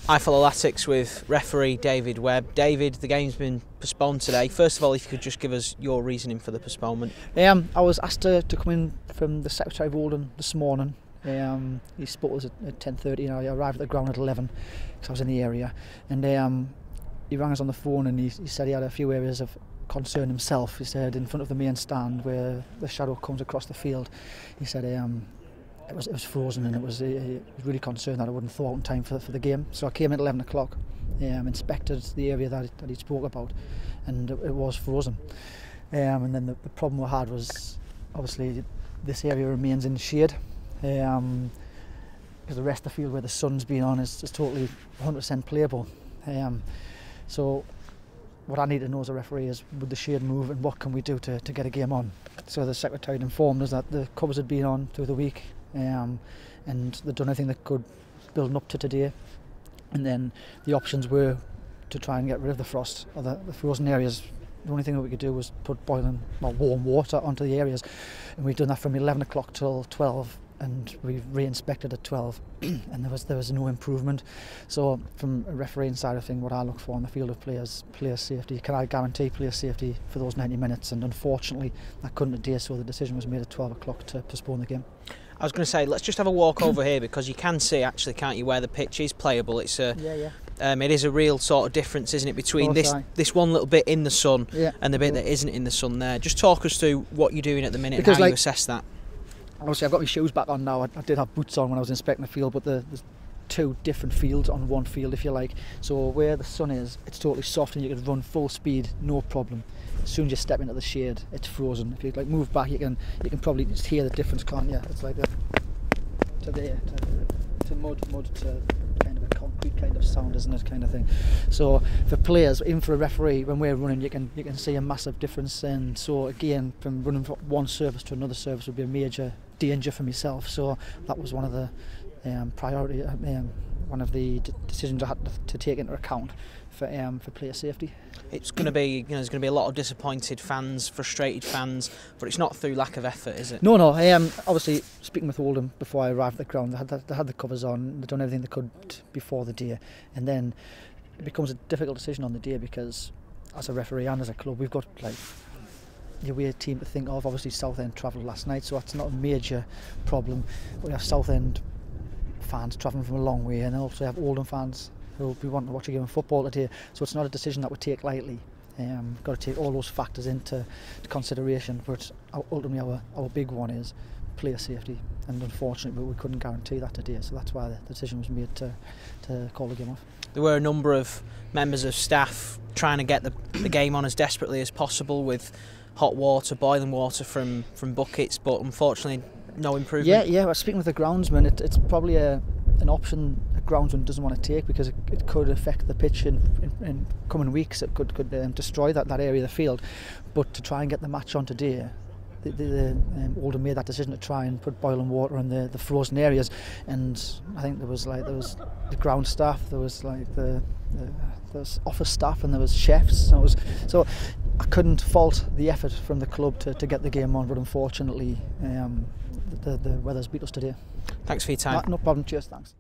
iFollow Latics with referee David Webb. David, the game's been postponed today. First of all, if you could just give us your reasoning for the postponement. I was asked to come in from the Secretary of Oldham this morning. He spoke to us at 10:30 and I arrived at the ground at 11 because I was in the area. And he rang us on the phone and he said he had a few areas of concern himself. He said in front of the main stand where the shadow comes across the field, he said it was frozen and he was really concerned that it wouldn't thaw out in time for the game. So I came at 11 o'clock, inspected the area that he spoke about, and it was frozen. And then the problem we had was obviously this area remains in the shade, because the rest of the field where the sun's been on is totally 100% playable. So what I need to know as a referee is, would the shade move and what can we do to get a game on? So the Secretary had informed us that the covers had been on through the week, and they'd done everything they could building up to today, and then the options were to try and get rid of the frost or the frozen areas. The only thing that we could do was put warm water onto the areas, and we've done that from 11 o'clock till 12, and we re-inspected at 12 and there was no improvement. So from a refereeing side of things, what I look for on the field of players, player safety. Can I guarantee player safety for those 90 minutes? And unfortunately I couldn't today, so the decision was made at 12 o'clock to postpone the game. I was going to say, let's just have a walk over here, because you can see actually, can't you, where the pitch is playable. It's it is a real sort of difference, isn't it, between this one little bit in the sun and the bit that isn't in the sun there. Just talk us through what you're doing at the minute and how you assess that. Obviously I've got my shoes back on now. I did have boots on when I was inspecting the field, but there's two different fields on one field, if you like. So where the sun is, it's totally soft and you can run full speed, no problem. As soon as you step into the shade, it's frozen. If you like move back, you can probably just hear the difference, can't you? It's like to there, to mud to kind of a concrete kind of sound, isn't it, kind of thing. So for players, even for a referee, when we're running, you can see a massive difference. And so again, from running from one surface to another surface would be a major danger for myself. So that was one of the priority, one of the decisions I had to take into account for player safety. It's going to be, there's going to be a lot of disappointed fans, frustrated fans, but it's not through lack of effort, is it? No. Obviously, speaking with Oldham before I arrived at the ground, they had the covers on. They'd done everything they could before the day, and then it becomes a difficult decision on the day, because as a referee and as a club, we've got your weird team to think of. Obviously Southend travelled last night, so that's not a major problem. We have Southend fans travelling from a long way, and also have Oldham fans who will be wanting to watch a game of football today. So it's not a decision that we take lightly. We've got to take all those factors into consideration, but ultimately our big one is player safety, and unfortunately we couldn't guarantee that today, so that's why the decision was made to call the game off. There were a number of members of staff trying to get the game on as desperately as possible with hot water, boiling water from buckets, but unfortunately no improvement. Yeah. Well, speaking with the groundsman, it's probably an option a groundsman doesn't want to take, because it could affect the pitch in coming weeks. It could destroy that area of the field. But to try and get the match on today, the Oldham made that decision to try and put boiling water in the frozen areas, and I think there was the ground staff, there was the office staff, and there was chefs. So I couldn't fault the effort from the club to get the game on, but unfortunately the weather's beat us today. Thanks for your time. No problem. Cheers. Thanks.